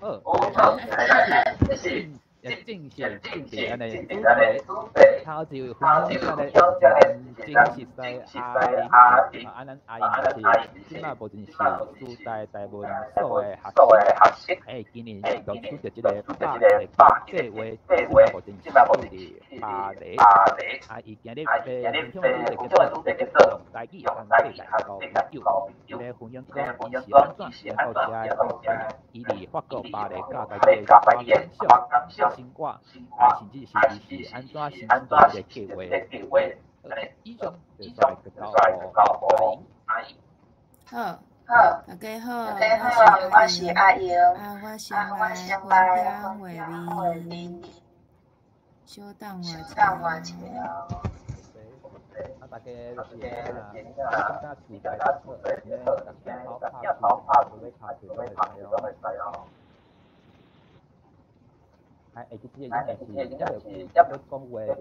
好，这是正式准备安尼主题，头一位分享者咧，就是真实在阿英，安咱阿英是即摆无真是师大台文所的学生，今年录取着即个百个计划，即摆无真是第8个，伊今日要分享的主题叫做用台语和世界交朋友，伊咧分享讲伊是安怎来到遮，伊伫法国巴黎教台语的大感想、心挂，甚至是伊是安怎申请到即个计划的。以上就带来交互阿英。好，大家好，我是阿英，我先来分享画面，稍等我一下。大家感觉自在得好，大家好拍图，拍图会使哦。会记即个音是，要讲话就是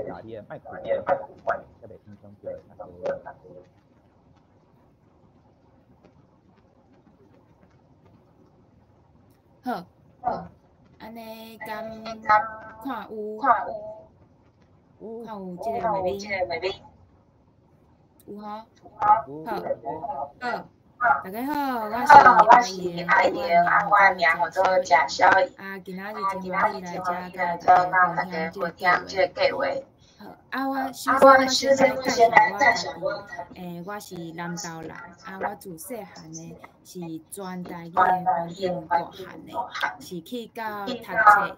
拿伊个麦克风，才袂影响到那个。好，安尼敢看有即个画面，有吼，好。大家好，我是阿英，我名叫做贾小怡。今仔日真欢喜来遮甲大家分享即个计划。好，我首先来介绍我自己。我是南投人，我自细汉呢是全台语的环境大汉的，是去到读册了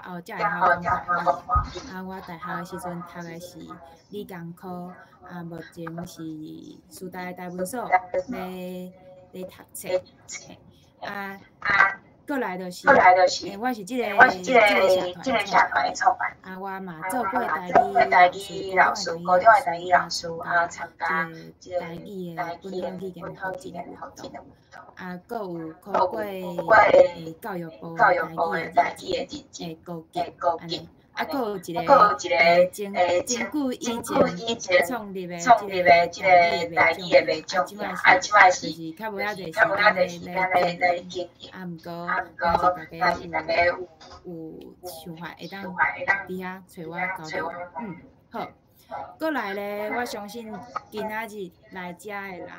后才会晓讲台语。我大学的时阵读的是理工科，目前是师大台文所咧读册。过来就是，我是即个社团的创办。我嘛做过台语老师，高中的台语老师，参加即个台语的本土语言普及的活动。阁有考过教育部台语的高级，安尼。阁有一个真久以前创立的即个台语的卖场，即摆是较无遐侪时间来经营。毋过若是大家有想法，会当伫遐找我交流。好。过来咧，我相信今仔日来遮的人，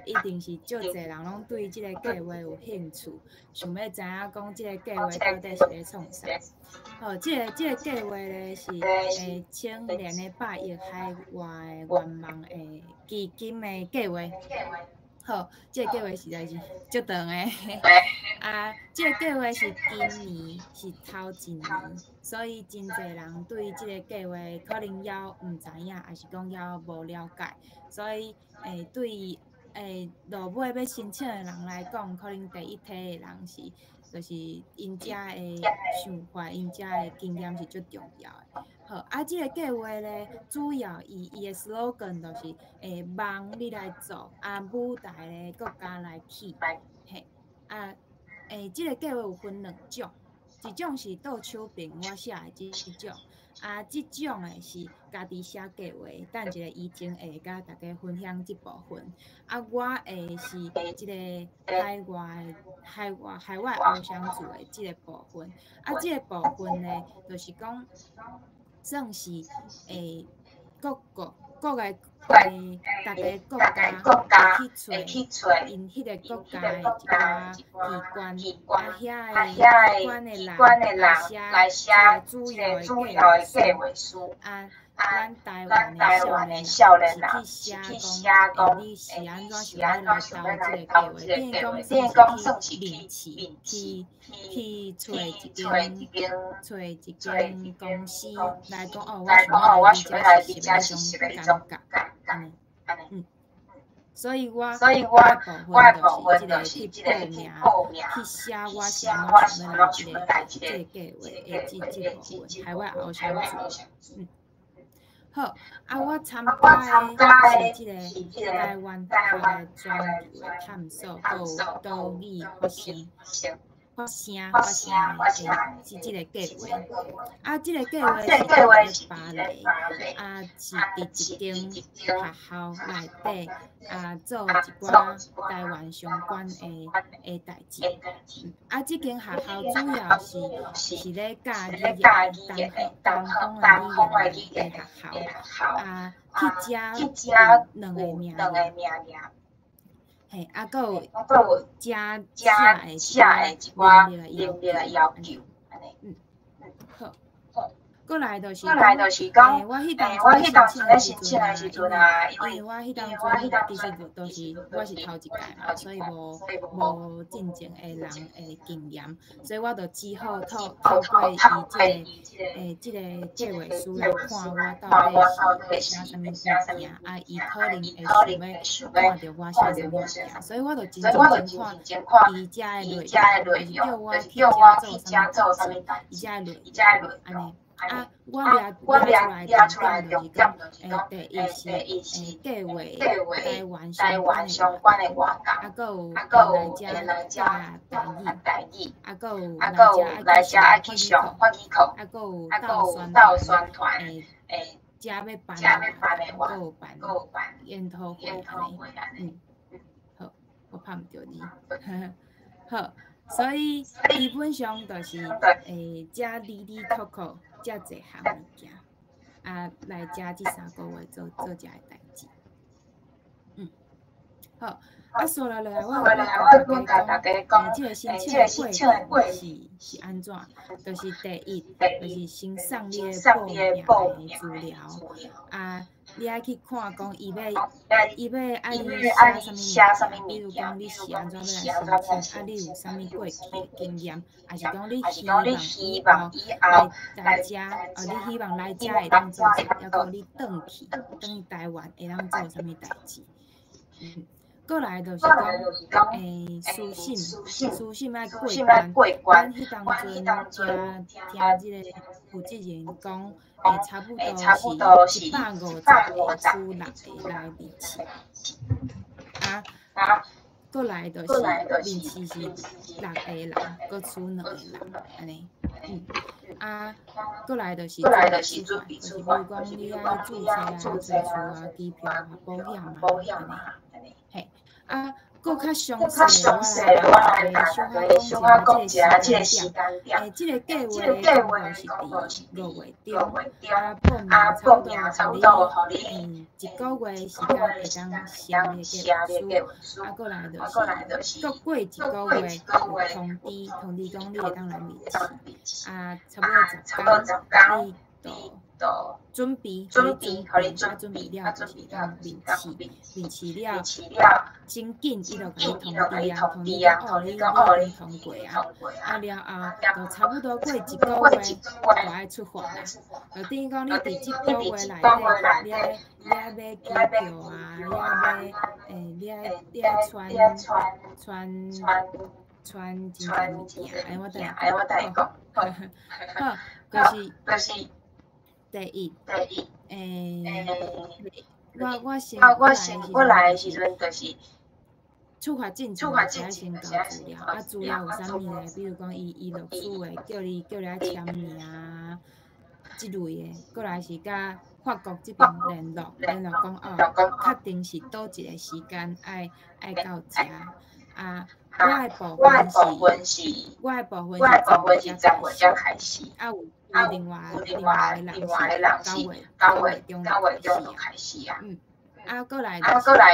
一定是足侪人拢对即个计划有兴趣，想要知影讲即个计划到底是咧创啥。好，即个计划咧是请联的8亿海外的愿望的基金的计划。好，即个计划实在是足长的。即个计划是今年是头一年，所以真侪人对即个计划可能也毋知影，还是讲也无了解，所以对落尾要申请的人来讲，可能第一梯的人是，就是因遮的想法，因遮的经验是最重要的。好，即个计划咧，主要伊的 slogan 就是梦你来做，舞台咧国家来起，即个计划有分2种，一种是倒手边我写的即种，即种的是家己写计划，等一个疫情会甲大家分享即部分。我是即个海外偶像组的即个部分。即个部分咧，就是讲算是各个大家国家会去找因迄个国家的一寡器官，遐个来写主要的计划书。咱台湾的少年人是去写讲，你是安怎想要来投即个计划？变讲算是去找一间公司来讲，我想要来你遮是什么种感觉？所以我的部分就是即个去报名，去写我想要来即个计划的即部分，海外偶像组。好，我参加的是即个台湾的专题的探索，有岛屿发生。发声的是即个计划。啊，即个计划是伫巴黎，啊是伫一间学校内底做一寡台湾相关的代志。啊，即间学校主要是咧教语言的东方的语言的学校。啊，去遮有两个名额。嘿，啊，搁有遮写的一寡能力的要求，安尼。好。过来就是讲，我迄当初咧申请的时阵啊，因为我迄当初其实就是我是头一届嘛，所以无进前的人的经验，所以我就只好透过伊即个计划书来看我到底是写啥物物件，啊，伊可能会想要看到我写啥物物件，所以我就真正看伊遮的内容，就是叫我去遮做啥物代志，伊遮的内容，安尼。啊，我掠出来重点就是讲，第一是计划台湾相关的外教，啊，搁有来遮台语，啊，搁有来遮爱去上法语课，啊，搁有到宣传诶，遮要办的话，搁有办研讨会安尼。好，我拍毋着你，好。所以基本上就是遮里扣扣遮侪项物件，啊来遮即3个月做遮个代志。好，啊说来我甲大家讲，即个申请的过程是安怎？就是第一，就是先送你的报名的资料，啊，你爱去看讲伊要爱你写啥物物件，比如讲你是安怎要来申请，啊你有啥物过去的经验，还是讲你希望以后来遮，你希望来遮会当做啥，抑搁你转去台湾会当做啥物代志？过来就是讲，书信爱过关，阮迄当阵听即个负责人讲，差不多是150个出6个来面试，啊，过来就是面试是6个人，搁出2个人，安尼，过来就是准备出发，就是比如讲你爱注册啊、出厝啊、机票啊、保险啊，安尼，嘿。啊，搁较详细的，我来小可讲一下即个时间点。即个计划是伫6月中，报名差不多互你1个月时间会当写计划书，啊，过来就是各过1个月通知讲你会当来面试，啊，差不多10天，你就准备，准备了就是当面试了，真紧伊就甲你通知讲你已经通过啊，了后就差不多过1个月就爱出发啦。就等于讲你伫1个月内底，你爱买机票啊，你爱穿真侪物件，我等下讲，好，就是第一，我先来的时阵就是出发前就先交资料，啊资料有啥物咧？比如讲伊录取的，叫你来签名啊，即类的，过来是甲法国这边联络讲确定是倒一个时间爱到遮啊。我的部分是10月才开始，啊有另外的人是9月中开始啊。啊，过来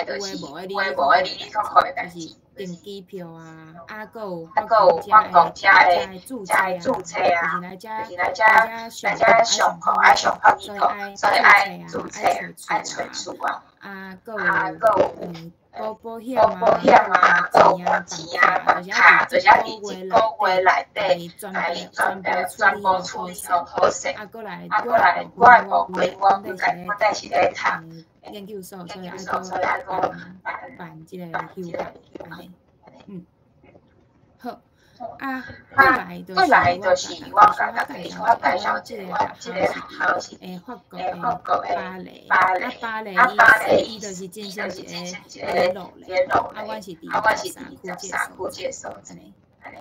就是有诶无诶，你去看的代志，订机票啊，啊，搁有法国遮的注册啊，就是来遮上课爱上法语课，所以爱注册爱找厝啊，啊，搁有保险啊，钱啊，就是伫1个月内底全部处理好势，啊，过来我的部分我本是咧读研究所，所以爱办即个休学，安尼，好。啊，过来就是我甲大家介绍即个学校是法国的巴黎，巴黎伊就是进行一个联络咧，啊，阮是伫3区接受，安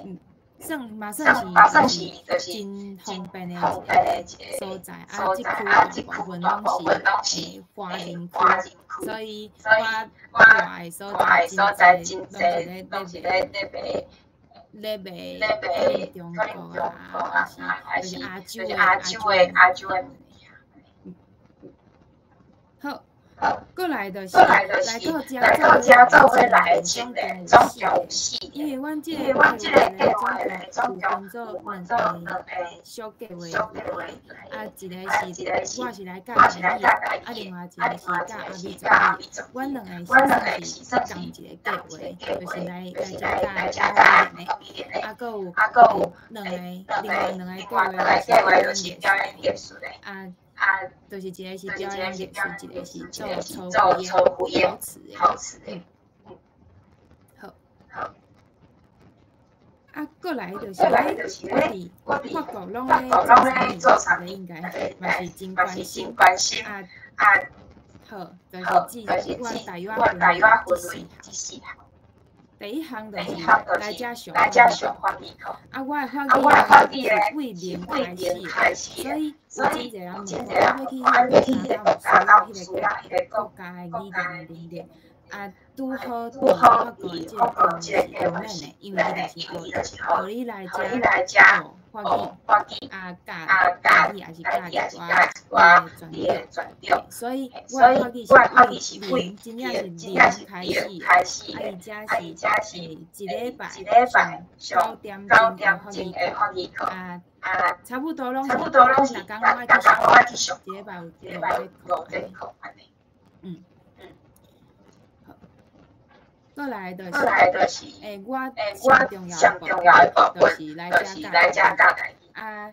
尼，算是就是真方便的一个所在，啊，即区大部分拢是华人区，所以我住的所在真侪拢是咧卖中国啊，还是亚洲的。好，过来就是来到遮做伙来总共有4个，因为阮即个总共有分做2个小计划，啊，一个是我是来教台语，啊，另外一个是教阿美族语，阮2个是算是同一个计划，就是来遮教语言的，啊，搁有另外2个计划就是表演艺术的，就是一个是表演艺术，一个是做粗灰的陶瓷的。好。啊，过来就是我伫法国拢咧做啥物，应该嘛是真关心。啊，好，就是阮台语分第4项。第1项就是来遮上法语课，啊，我的法语是为零开始，所以有真侪人问我要去拿到有需要迄个国家的语言的能力，啊，拄好伫法国的即个课是有免的，因为伊就是互你来遮学法语，啊，教台语也是教我的专业，所以我的法语是为真正是零开始，啊，伊遮是一礼拜上9点钟的法语课，啊，差不多拢是逐工拢爱去上，一礼拜有5节课安尼。过来就是，我上重要的部分就是来遮教台语。啊，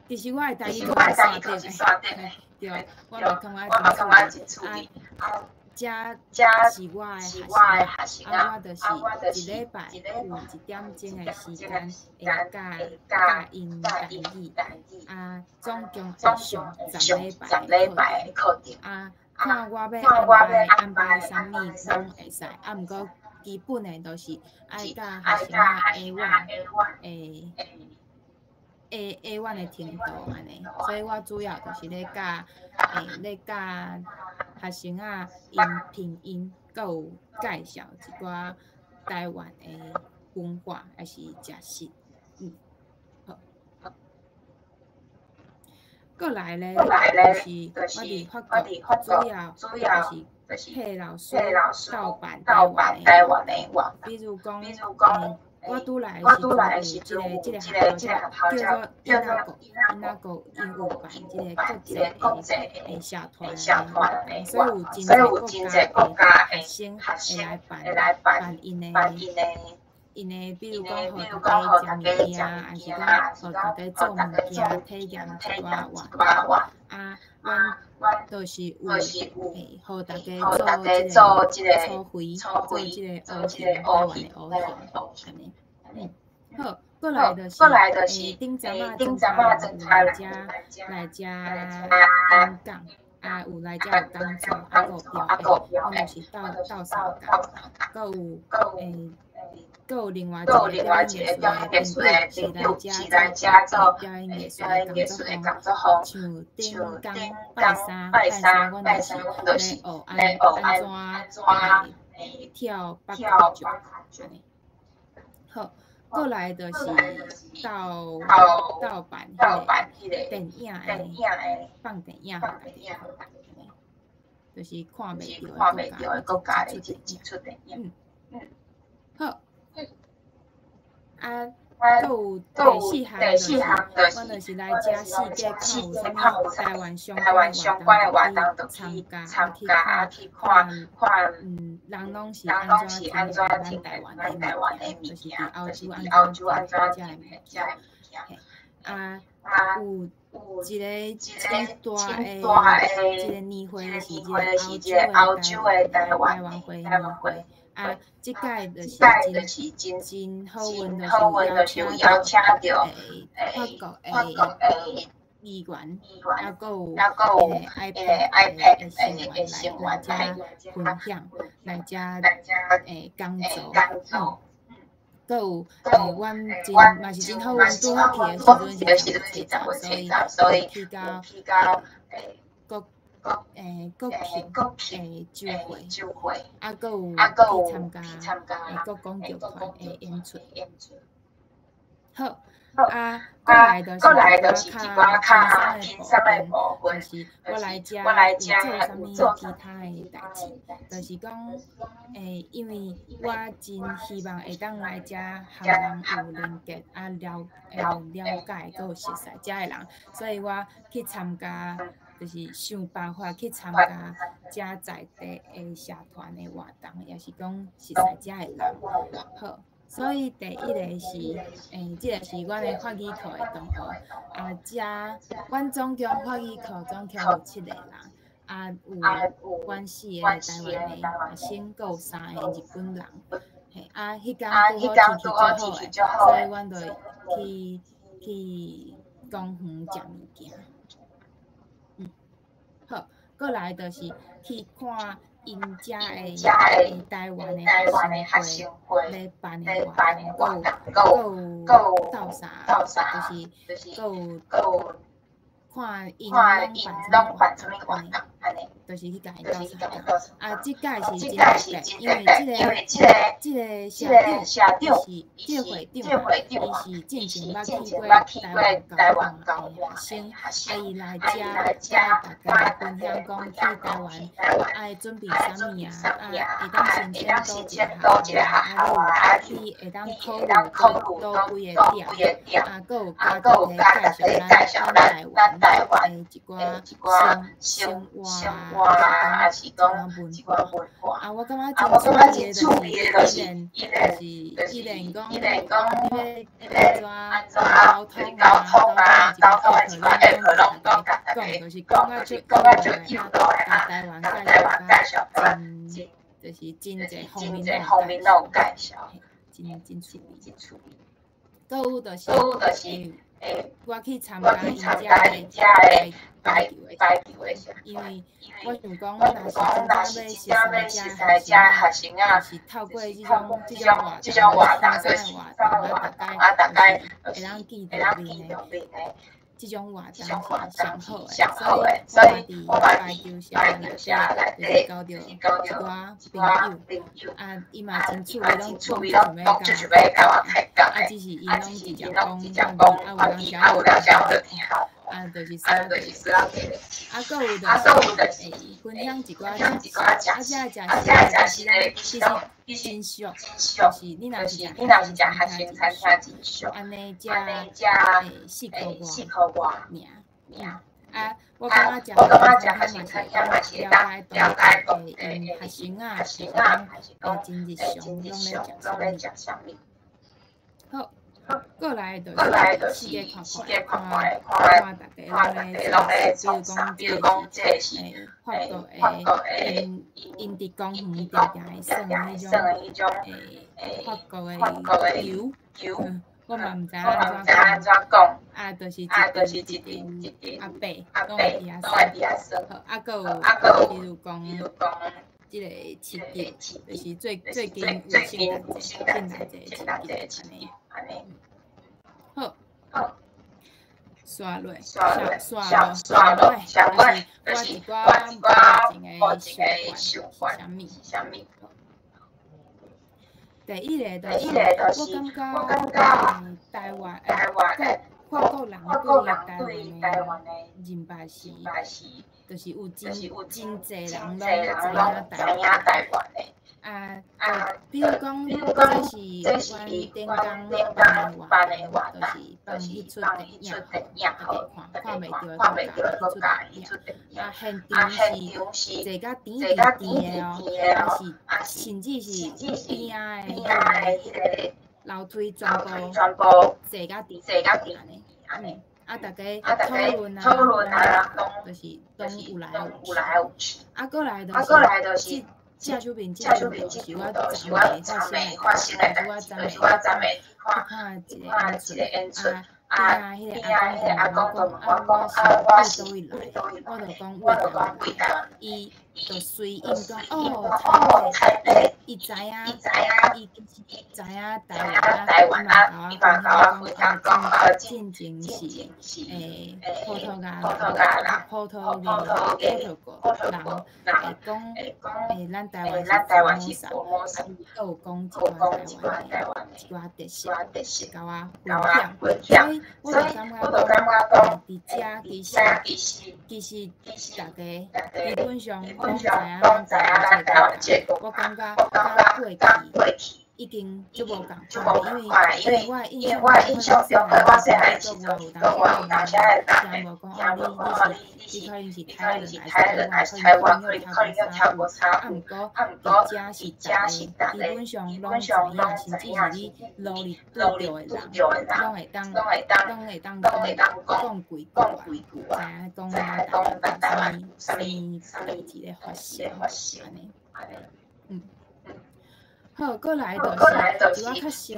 其实我的台语课是线顶的，对，我嘛感觉真趣味。遮是我的学生，啊，我就是一礼拜有1点钟的时间会教因台语，啊，总共会上10礼拜的课程，啊。看我要安排啥物拢会使，啊，毋过基本的都是爱教学生A1 的程度安尼，所以我主要就是咧教学生因拼音，佮有介绍一寡台湾的文化还是食食，好。过来咧，就是我伫法国主要就是配老师盗版台湾的话，比如讲，我拄来的时阵有即个学校叫做因那个英语版，即个国际的社团的，所以有真侪国家的学生会来办因的，比如讲，互大家食物件，还是讲互大家做物件，体验一寡活动。啊，阮就是有互大家做即个初会，做即个台湾的偶像，安尼。好，过来就是顶阵仔真差来遮演讲，啊，有来遮有讲座，啊，有表演，就是斗相共，佮有另外一个表演艺术的团队是来遮做表演艺术的工作坊，像顶工拜三，阮就是咧学安怎跳北角球安尼。好，过来就是盗版迄个电影的放电影，就是看袂到的国家的出电影。好。啊，有第4项就是，阮就是来遮4节看有啥物台湾相关的活动，就去参加去看，人拢是安怎听台湾的物件，就是伫澳洲安怎听遮的物件。啊，有一个真大的一个年会是即个澳洲的台湾年会。啊，即届就是真好运，就是邀请到法国的议员，啊，佮有iPad 的成员来分享，来遮讲座。搁有阮嘛是真好运，拄好去的时阵是10月7号，所以去到国庆酒会，啊，搁有去参加国光剧团的演出。好。过来就是一寡较轻松的部分，就是我来遮有做啥物其他的代志，就是讲，因为我真希望会当来遮和人有连结，了解，搁有熟悉遮的人，所以我去参加，就是想办法去参加遮在地的社团的活动，也是讲熟悉遮的人，好。所以第一个是，即个是阮的法语课的同学，遮阮总共法语课总共有7个人，有阮4个台湾的学生，搁有3个日本人，迄天拄好天气最好所以阮就去公园食物件，好，过来就是去看。因遮的台湾的学生会咧办的活动，搁有斗相，就是搁有看因拢办什么活动，安尼，就是去甲因斗相。即届是真特别，因为即个社长是即个会长，伊是之前捌去过台湾交换的学生，伊来遮大家分享讲去台湾爱准备啥物会当申请倒一个学去会当考虑倒几个点，搁有加介绍咱台湾一寡生活还是讲一寡文化。我感觉真趣味的，就是伊连讲要安怎交通一寡 app 拢讲，就是讲啊出有台湾介绍，就是真侪方面拢有介绍，真趣味。搁有就是我去参加因遮的排球的，因为我想讲，我若是真正要熟悉遮学生就是透过这种活动，轻松的活动，大概会当记得面的。这种活动是上好的，所以我嘛伫排球社内底就是交到一寡朋友，伊嘛真趣味，拢就是要甲我开讲，只是伊拢直接讲，有当时我就听，就是说，搁有就是分享一寡食其实真俗，就是你若是食学生餐厅真俗，安尼食4块外尔。我感觉食学生餐厅嘛是了解当地的学生真日常拢咧食啥物。好。过来就是世界看大家拢咧比如讲这个是法国的因伫公园常常会耍的迄种法国的油，我嘛毋知安怎讲，就是一阵阿伯拢会伫遐耍，搁有比如讲即个市集，就是最近有圣诞节市集安尼。好，刷落，就是我一寡目前的习惯是啥物？第一个就是我感觉台湾法国人对于台湾的认捌是，就是有真侪人拢知影台湾的。比如讲，这是阮顶工办的活动，就是迄出电影好，看袂着就迄出电影。现场是坐甲甜的哦，甚至是边仔的迄个楼梯全部坐甲甜安尼。大家讨论就是拢有来有去。过来就是正手边就是我昨暝发生的代志，就是我昨暝去看一个演出，迄个阿公就问我讲，我是为倒位来？我就讲为台湾，伊就随因讲哦，台北，伊知影，伊知影台湾啊，伊嘛甲我分享讲进前是葡萄牙人，葡萄牙人咱台湾是福摩萨，都有讲一寡台湾的一寡特色，甲我分享，所以我就感觉讲，伫遮其實大家基本上拢知影咱台灣這個國家，我感覺甲過去已經足無共款，因為我印象中，我細漢時陣，有當時聽無講哦，你可能是台人來台灣，可能要跳過差，啊毋過伫遮是大家基本上攏知影，甚至是你路裡拄着的人，攏會當講幾句啊，知影講咱台灣啥物代志咧發生，安尼。好，過來就是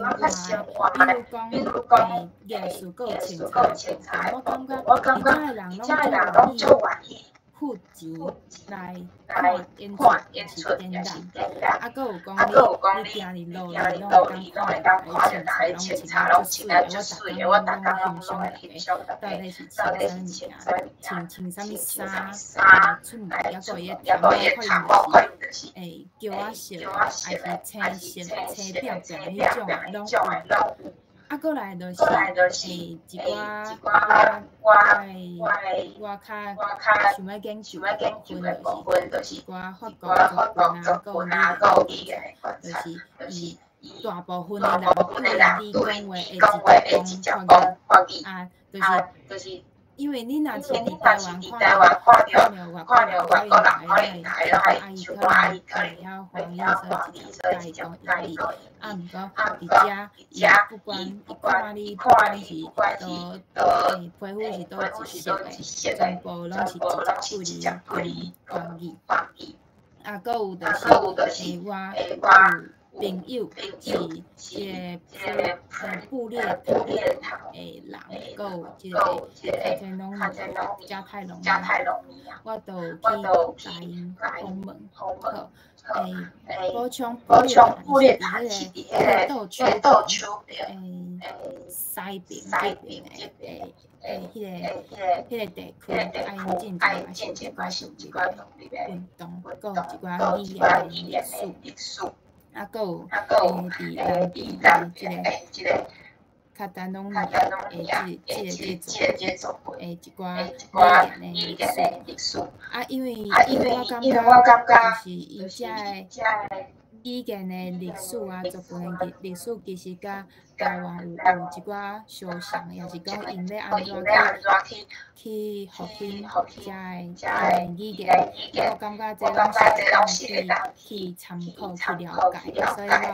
我較生活的，比如講藝術個凊彩，我感覺而家的人攏做願意付錢來看演出是展覽，啊，閣有講你行入路裡攏會當看到的凊彩，攏穿得足水的，我逐工攏欣賞到底是穿啥物衫，出門抑閣伊個頭毛可能就是叫我色，還是青色、青點點迄種攏有。啊，過來就是一寡我較想要研究的部分，就是一寡法國作品啊，還有語言的，就是伊大部分的人你講話會直接講法語啊，就是因為你若是佇台灣看到外國人可能來阿姨可能曉翻譯說一個介講英語，啊毋過佇遮不管是皮膚是倒一色的，全部攏是直接對你翻譯。啊，閣有就是我有朋友是一個布列塔的人，閣有一個加泰隆尼亞，我都有去甲因訪問。好，補充布列塔是佇迄個倒丘西邊迄邊的迄個地區，啊因進前嘛是有一寡運動，閣有一寡語言的歷史。啊，閣有佇南邊即個卡塔隆尼亞即個做一寡語言的歷史。啊，因為我感覺就是因遮個語言的歷史啊，作品的歷史其實甲台灣有一寡相像，也是講因咧安怎去復興遮個語言，我感覺這攏是去參考去了解，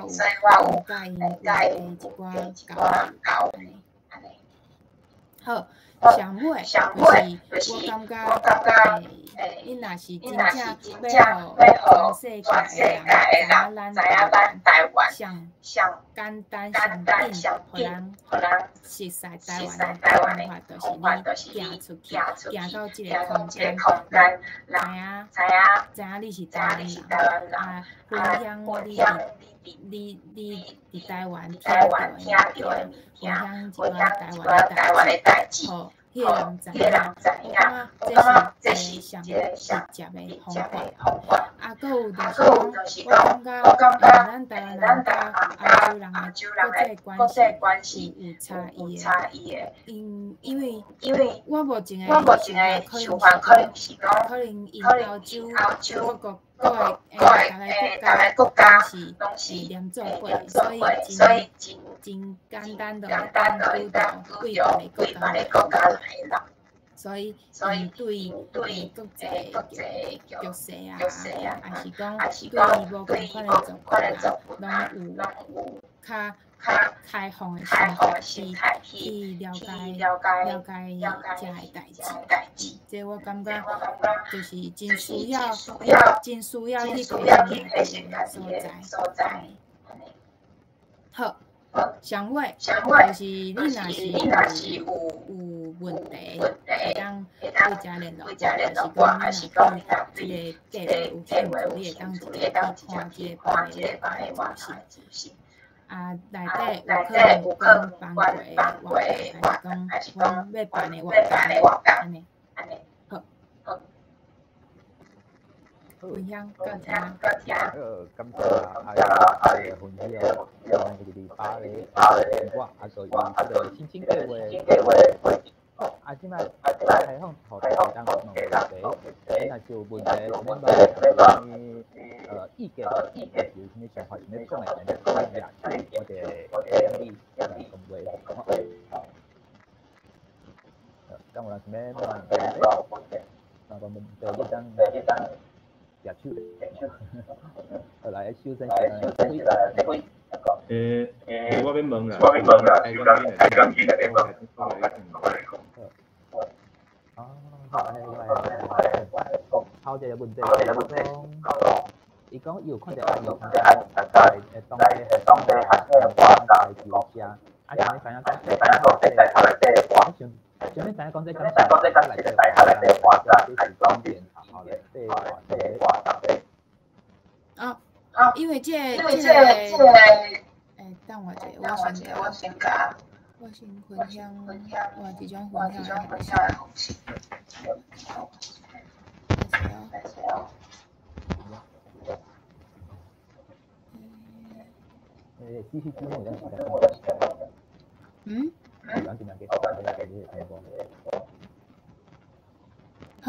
所以我有甲因有一寡交流。好，上尾就是我感覺你若是真正要互全世界的人知影咱台灣上簡單上緊，互人熟悉台灣的文化，就是你行出去，行到這個空間，知影你是台灣人，啊，分享你佇台灣聽到的，分享一寡台灣的代誌。迄個人知影，我感覺這是上直接的方法。啊，閣有就是講，我感覺咱台灣人甲亞洲人的國際關係有差異的。因為我目前的想法可能是講，因歐洲各個大個國家攏是連做伙，所以真簡單就會當遇到幾萬個國家來人，所以對國際局勢啊，還是講對無共款的作品啊，攏有較開放的心態去了解這個代誌。這我感覺就是真需要去培養的所在。好。上尾就是你若是有问题，会当为家联络，就是讲你若对这个计划有兴趣，你会当直接去看这个班的资讯。内底有可能有讲放过的活动，还是讲阮要办的活动，安尼。好。分享到这。感謝阿嘅分享，我哋把嘅我就用呢個輕輕嘅話，即擺係向後台當問問題，那就問題咁樣意見，有咩想法，有咩講嘅，我哋建議咁話，當我哋咩那我們就一張。也手，後來修正起來，我要問啦，開講機嚟講，好嘅問題，伊講有看到阿有看到當地係話叫聲，想你知影講即係頭嚟啲，想你知影講即係大下嚟啲話啦，係講電頭嚟啲話題。因為這個，等我先講，我先分享我這種分享的方式。繼續節目有時間。好，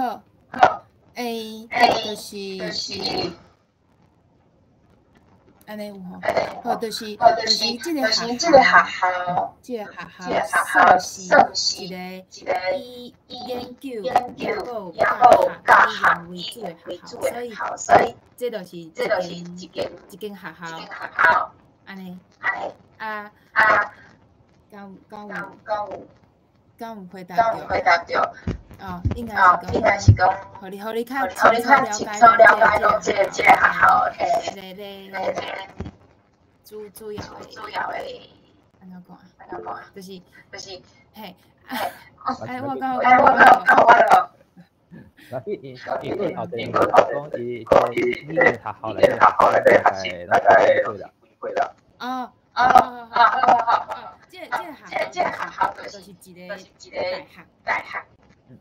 就是安尼有吼，好，就是這個學校算是一個以研究也有教學為主的學校，所以這就是一間學校，安尼敢有回答到？應該是講，互你較清楚了解這個學校的主要的，安怎講？就是嘿，我講。伊後邊講伊學校嚟對啦。這個學校就是一個大學。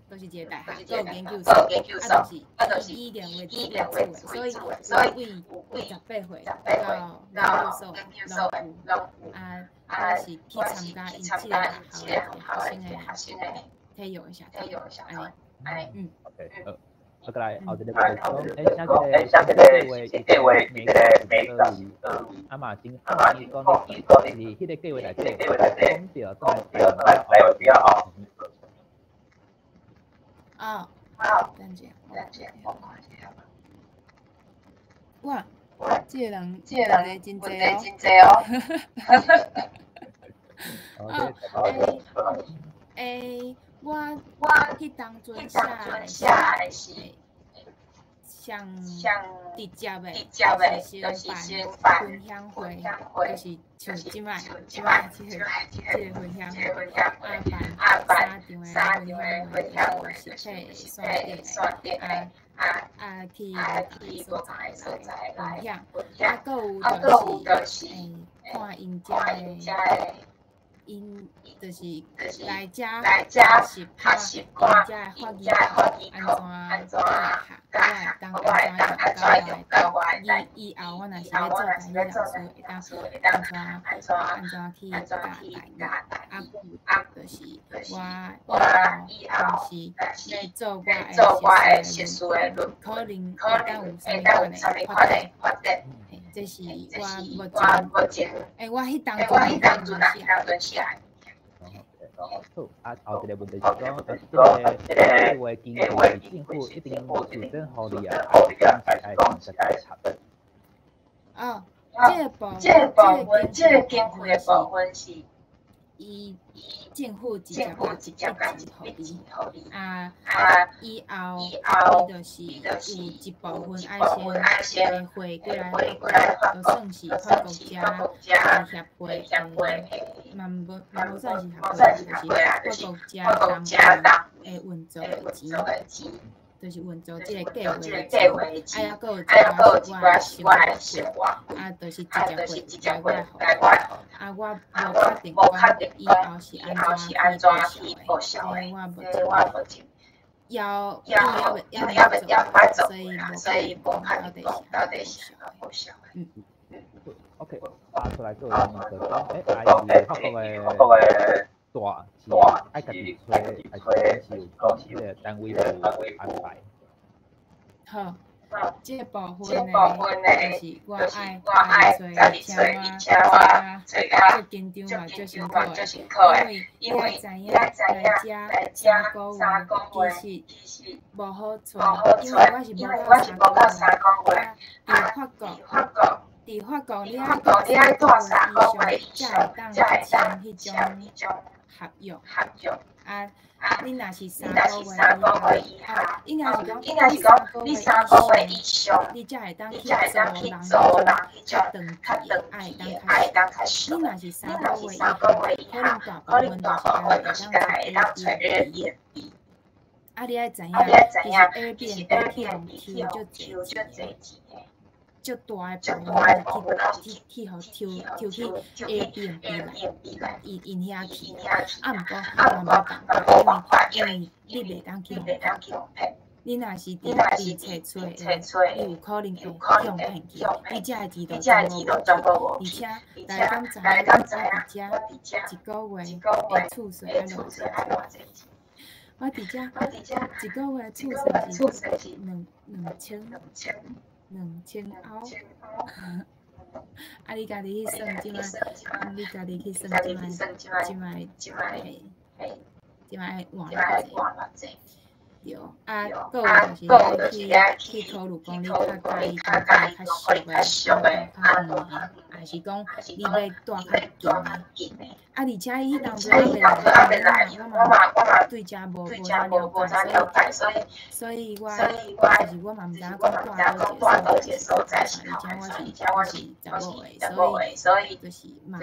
都是一個大學，都有研究就是以研為主，所以為18歲到研究所攏有，我是去參加因這個學生的體育社團，安尼，OK，過來後一個講，像這個計劃每個嘛，真你講你迄個計劃內底講到來有啲哦。等陣，哇，這個人真濟哦。我去當陣寫的是上直接的，就是先辦分享會，就是像即擺這個分享會，辦3場的分享會，實體線頂的，去所在來分享，還有就是看因遮的。因就是來遮學習看因遮的法語安怎教我，以後我若是要做台語老師，會當安怎去教台語，就是我以後是要做我的學術的論，可能會當有啥物款的發展。這是我目前，我迄當陣寫。好，後一個問題是講，這個會經過政府一定要調整好你啊，講實在差。這個經費的部分是伊政府直接把一笔钱互你，以后伊就是有一部分爱先汇过来法国，就算是法国遮协会嘛无算是协会，就是法国遮人诶运作诶钱。就是运作即个计划的钱，还佫有一寡是我诶生活，就是直接汇我我无确定讲以后是安怎去报销诶，这我无清。要做，所以无确定到底是安怎报销诶。OK， 打出来做那个讲，法国诶大是爱家己找，还是有个单位有安排？好，这部分呢，就是我爱家己找，请我做紧张嘛，最辛苦的，因为你知影来遮3个月其实无好找，因为我是无到3个月，伫法国你爱住3个月以上，才会当签迄种合约。你若是3个月以下，应该是讲你3个月以上，你才会当去做人较长期，爱当开始。你若是3个月以下，可能大部分就是会当找Airbnb。你爱知影，其实 Airbnb 去互抽就侪钱的。足大诶部分去互抽去 Airbnb 来，因遐去，毋过办法，因为你袂当去互骗。你若是伫册找诶，你有可能会互骗去，你遮诶钱就全部无去，而且大家敢知影我伫遮一个月诶厝税爱偌济？我伫遮一个月厝税是2000欧，你家己去算即摆，你家己去算即摆换偌济？对，佫有就是爱去考虑讲你较介意较俗诶，较远诶，还是讲你要住较近诶？而且伊迄当初还袂来，我嘛对遮无啥了解，所以我就是我嘛毋知影讲住倒一个所在是好，而且我是15岁，所以就是嘛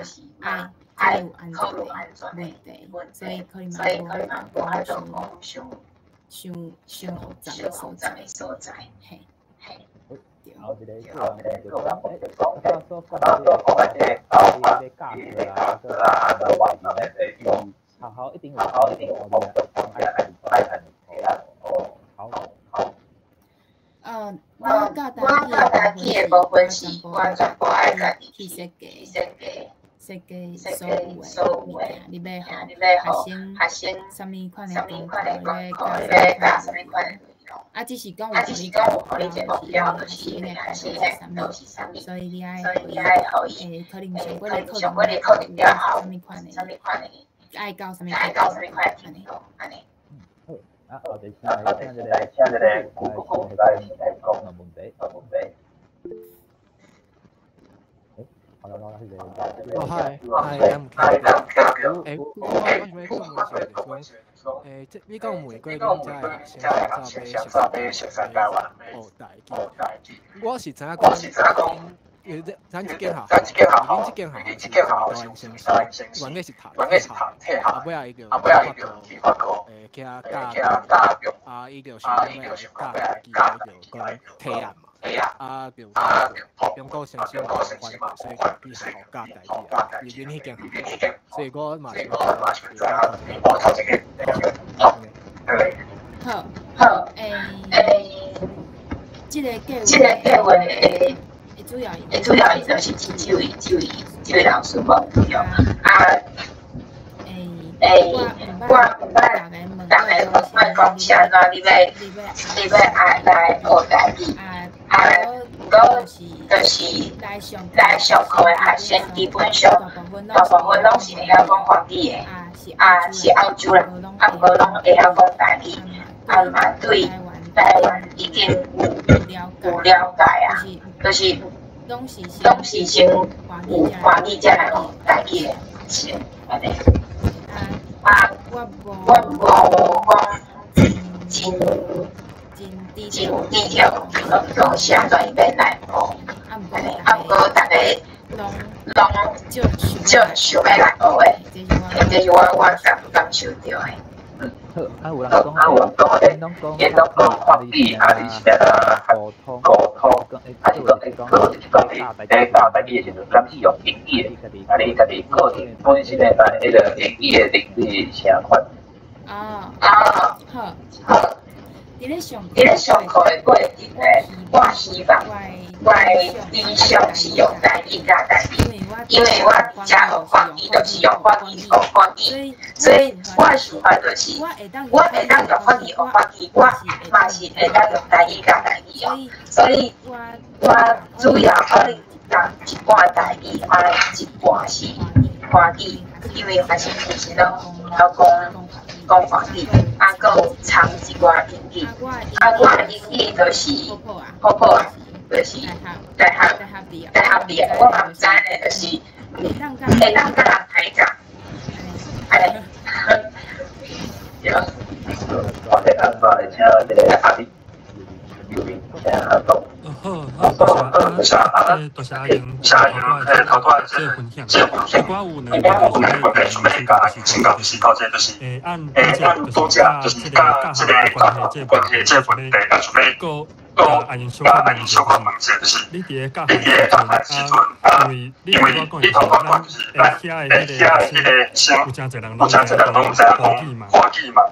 爱考虑安全问题，所以可能嘛无爱做伤复杂的所在，嘿。然后一个做讲，刚刚说讲这个价格啊，个外形，好好一定有我甲单机的部分是我全部爱家己去设计所有的，你要互学生啥物款的功课，你要教啥物款的内容。只是讲有互你一个目标，就是你的学生是啥物，所以你爱互伊可能上过的课程了后，啥物款的，爱教啥物款的内容，安尼。后就请一个顾客来讲问题。嗨，I'm Kevin。我想要问一下，就是你讲玫瑰林在先上早食三台湾台语，我是知影讲，咱这间学校，恁这间学校是台湾先生，原来是读体校，后尾伊就去法国，去教育，伊就是讲要教台语，就讲体案嘛。就中国先生嘛，所以比较好教台语，因迄间学校，所以我嘛是我头一个，好，这个计划的主要就是这位老师无用我大家问讲是安怎，你要来学台语。就是来上课的学生，基本上大部分拢是会晓讲华语的，是澳洲人，毋过拢会晓讲台语，嘛对台湾已经有了解啊，就是拢是先有华语才来学台语的，是安尼。我无讲真低调，讲写专业来学，啊毋过大家拢就想要来学诶，这是我感受到诶。好，有人讲，因拢讲法律啊，沟通，讲大代志的时阵，敢是用英语的，你家己个人本身的迄个英语的能力啥款？好。伫咧上课的过程咧，我希望我的理想是用台语教台语，因为我伫遮学法语就是用法语学法语，所以我的想法就是，我会当用法语学法语，我嘛是会当用台语教台语哦。所以我主要可能讲一半台语，一半是华语，因为学生平时拢讲法语，搁有掺一寡英语，我的英语就是好啊，就是大学毕业，我嘛毋知呢，就是会当甲人抬杠，安尼，对。我哋安怎嚟请这个阿弟刘明先讲。好，多谢阿英头拄这分享。我有两个想要甲请教就是到这就是按多价就是甲这个关系这问题，啊，想要阿英小可问者就是，你伫个教学时阵因为你头拄讲就是遐个生有真侪人拢知影华语嘛。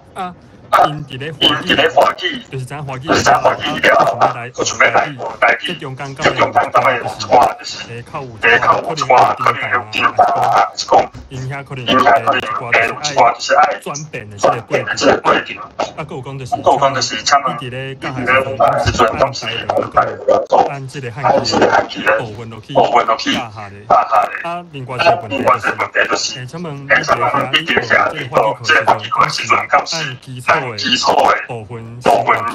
因伫咧华语，就是知华语了，我想要来台语，这中间讲的就是靠有可能有电话，是讲因遐可能一寡就是爱转变的这个过程，啊，有讲就是他们伫咧教学时阵，按这个汉语的部分落去教下咧，啊，另外一个问题就是，请问你伫遐这个华语课时阵，敢是按基础的部分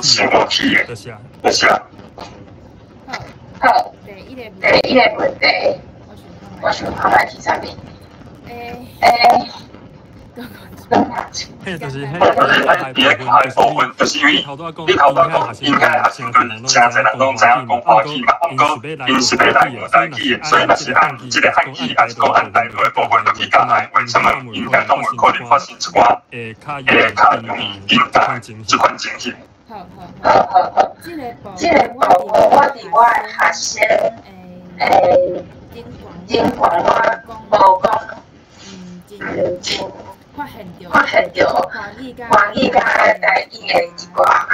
先落去的，就是啊。好，第一个问题，我想看来是啥物？嘿，就是迄部分，就是因为你头拄讲应该学生跟真侪人拢知影讲华语嘛，不过因是要来学台语的，所以若是按这个汉语，还是讲按台语的部分落去教来，为什么应该拢会可能发生一寡较严重这款情形？好，这个部分我伫我的学生经过我讲真发现到华语甲台语的一寡，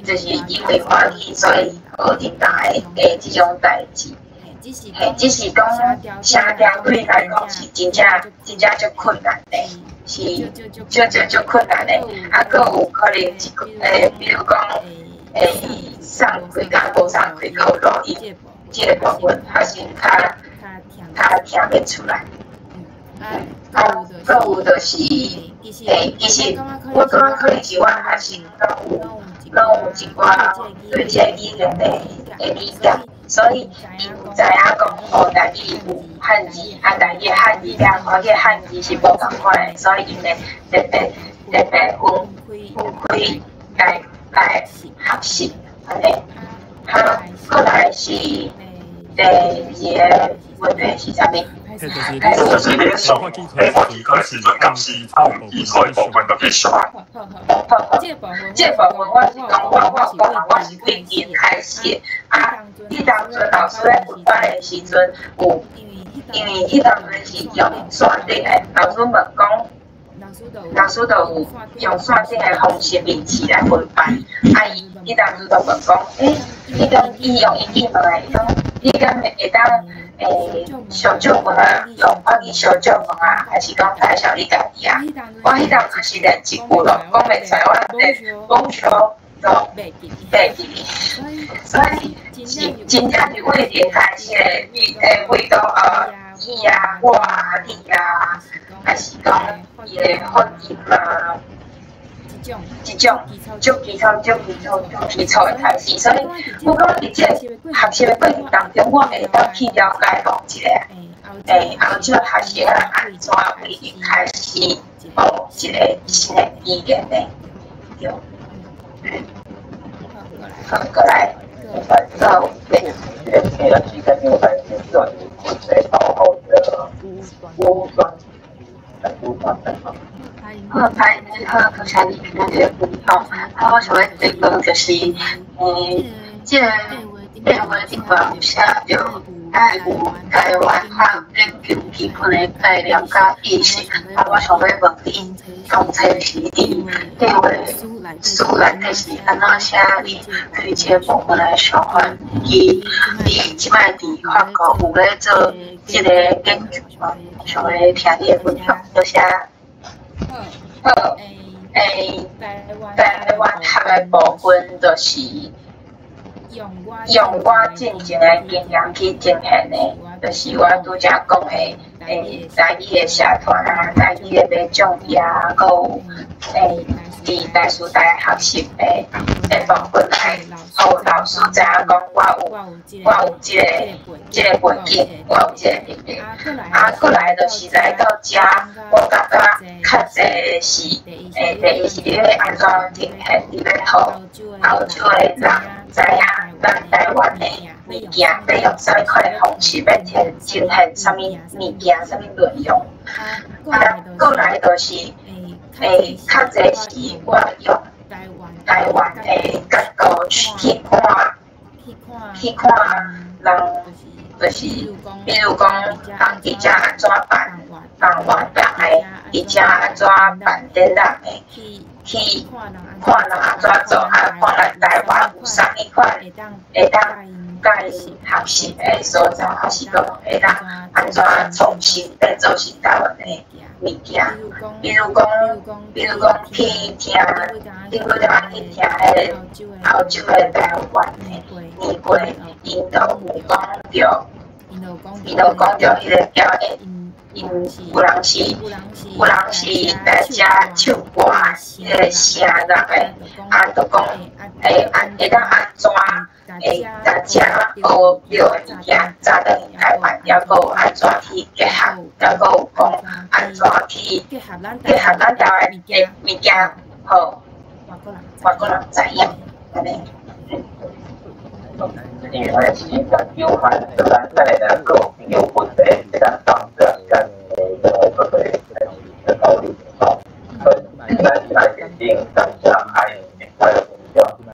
就是因为华语，所以学伫台的这种代志。只是讲声调对来讲是真正足困难的，是足困难的。啊，搁有可能比如讲送开甲无送开，搁有录音，这个部分学生较听袂出来。搁有就是，其实我感觉可能是我学生拢有一寡对这个语言的理解，所以伊有知影讲哦，台语有汉字，啊台语汉字甲华语汉字是无同款的，所以因会特别分开来学习，安尼。过来是第二个问题是啥物？就是你上华语课时阵，敢是按基础的部分落去上。这部分我是讲我是为零开始啊。迄当阵老师咧辅导的时阵有，因为迄当阵是用线顶的，老师问讲，老师就有用线顶的方式面试来分班，啊伊当阵就问讲，你讲伊用英语问的，讲你敢会当？小作文啊，用华语小作文啊，还是讲介绍你家己啊？我迄当就是连一句咯，讲袂出，我连讲笑都袂记哩。所以是真正是为零开始的味道伊啊、我啊、你啊，还是讲伊的发音啊。这种足基础的开始，所以我感觉伫这学习的过程当中，我会当去了解讲一下，后少学生安怎为零开始一个新的语言的，对。好，过来，到好，排好，刚才你那个分享，我想要提供就是，这个电话顶头有写着。台湾学研究基本的概念甲意识，我想要问你，公车是伫电话书内底是安怎写哩？对这部分来想法，你即摆伫法国有咧做这个研究吗？想要听你的分享，多谢。好，台湾学的部分就是。用我进前的经验去进行的，就是我拄则讲的，台语的社团啊，台语的演讲啊，还有伫台师大学习的部分来，老师知影讲我有这个背景，我有这个能力。过来就是来到遮，我感觉较侪是第一是你要安怎进行，你要好澳洲的人。知影咱台湾的物件要用啥物款的方式要呈现啥物物件、啥物内容。过来就是较侪是我用台湾的角度去看人，就是比如讲，人伫遮安怎办，人活动的，伫遮安怎办展览的。去看人安怎做，看咱台湾有啥物款会当甲伊学习的所在，还是讲会当安怎重新变做是台湾的物件。比如讲去听，你要讲去听迄个澳洲的台湾的年会，因都有讲着，迄个表演。有人是来遮唱歌，迄个声人的，就讲会当安怎大家学了物件，早等台湾，也个安怎去结合，也个有讲安怎去结合咱台湾的物件，好，外国人知影，安尼。因为我是在有限的咱的能够有问题，这个党的跟各个考虑，所以咱来决定咱上海。